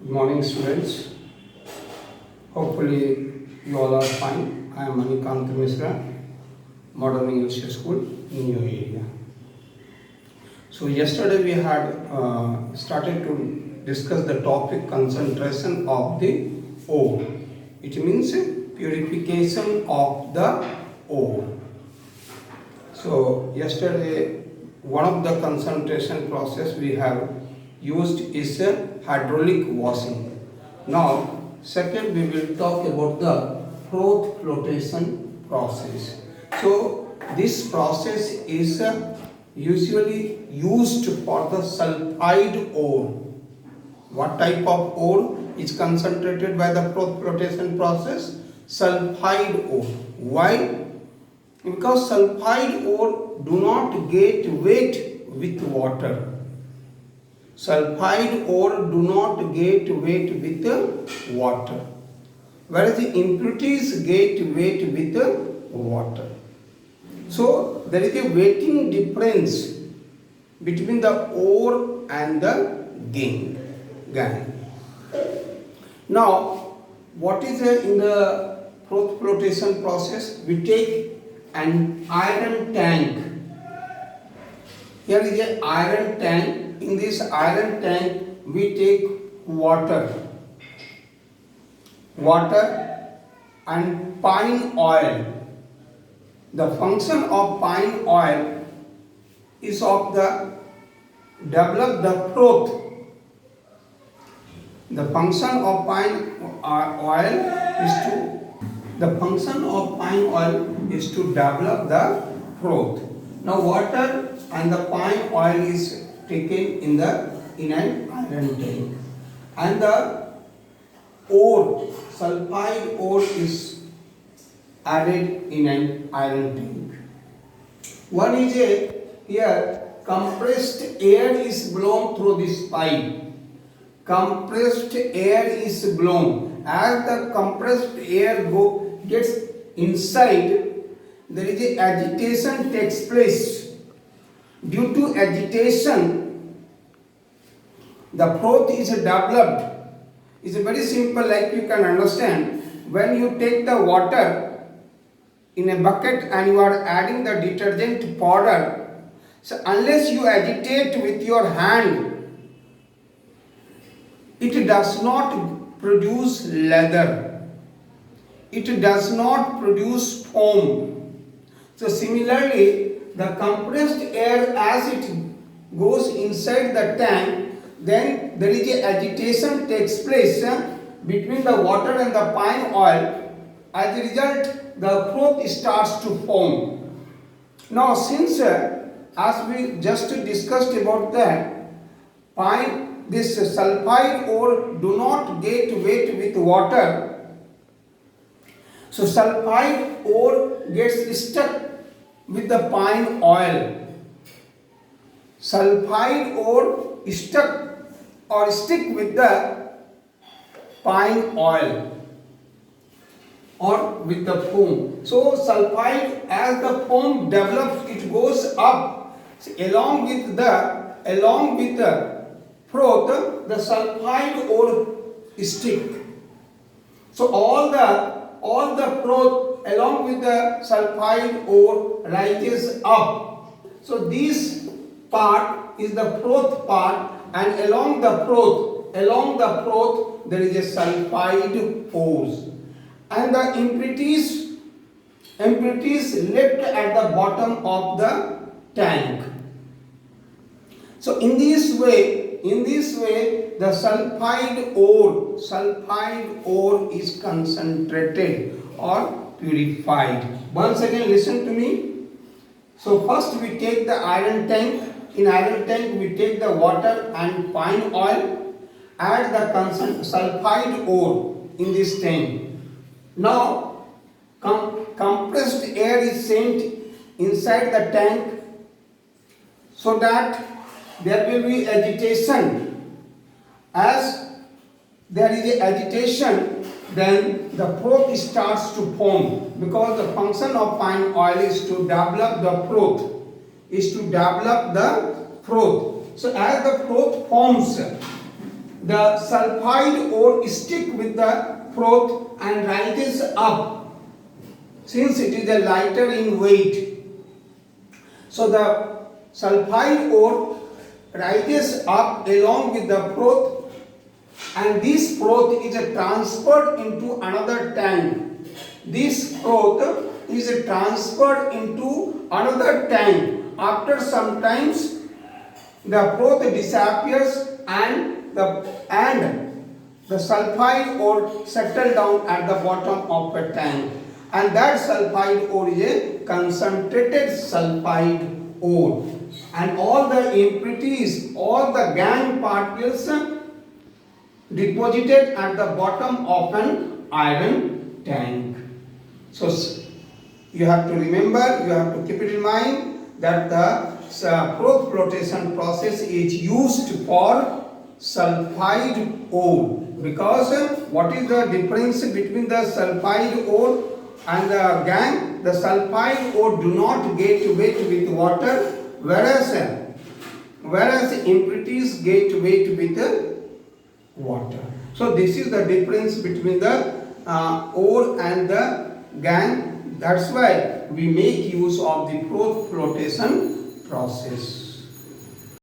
Good morning, students. Hopefully, you all are fine. I am Manikant Mishra, Modern English School in your area. So, yesterday we had started to discuss the topic concentration of the ore. It means purification of the ore. So, yesterday one of the concentration process we have used is hydraulic washing. Now, second we will talk about the Froth flotation process. So, this process is usually used for the sulfide ore. What type of ore is concentrated by the Froth flotation process? Sulfide ore. Why? Because sulfide ore do not get wet with water. Sulfide ore do not get wet with water, whereas the impurities get wet with water. So there is a wetting difference between the ore and the gangue. Now, what is in the Froth flotation process? We take an iron tank. Here is an iron tank. In this iron tank, we take water and pine oil. The function of pine oil is of the develop the froth. The function of pine oil is to develop the froth. Now, water and the pine oil is taken in an iron tank, and the ore, sulfide ore, is added in an iron tank. One is here compressed air is blown through this pipe. Compressed air is blown. As the compressed air gets inside, there is a agitation takes place. Due to agitation, the froth is developed. It's very simple, like you can understand. When you take the water in a bucket and you are adding the detergent powder, so unless you agitate with your hand, it does not produce lather. It does not produce foam. So similarly, the compressed air, as it goes inside the tank, then there is a agitation takes place between the water and the pine oil. As a result, the froth starts to foam. Now, since as we just discussed about that, this sulfide ore do not get wet with water, so sulfide ore gets stuck with the pine oil. Sulfide ore stick with the pine oil or with the foam. So sulfide, as the foam develops, it goes up. So along with the froth, the sulfide ore stick. So all the froth along with the sulfide ore rises up. So this part is the froth part, and along the froth there is a sulfide ores, and the impurities left at the bottom of the tank. So in this way the sulfide ore is concentrated or purified. Once again, listen to me. So first we take the iron tank. In iron tank we take the water and pine oil, add the sulfide ore in this tank. Now compressed air is sent inside the tank, so that there will be agitation. As there is agitation, then the froth starts to foam, because the function of pine oil is to develop the froth. So as the froth forms, the sulfide ore stick with the froth and rises up, since it is a lighter in weight. So the sulfide ore rises up along with the froth, and this froth is transferred into another tank. This froth is transferred into another tank. After some times, the froth disappears and the sulfide ore settle down at the bottom of a tank, and that sulfide ore is a concentrated sulfide ore, and all the impurities, all the gangue particles deposited at the bottom of an iron tank. So you have to remember, you have to keep it in mind that the Froth flotation process is used for sulfide ore, because what is the difference between the sulfide ore and the gangue? The sulfide ore do not get wet with water, whereas impurities get wet with water. So this is the difference between the ore and the gangue. That's why we make use of the Froth flotation process.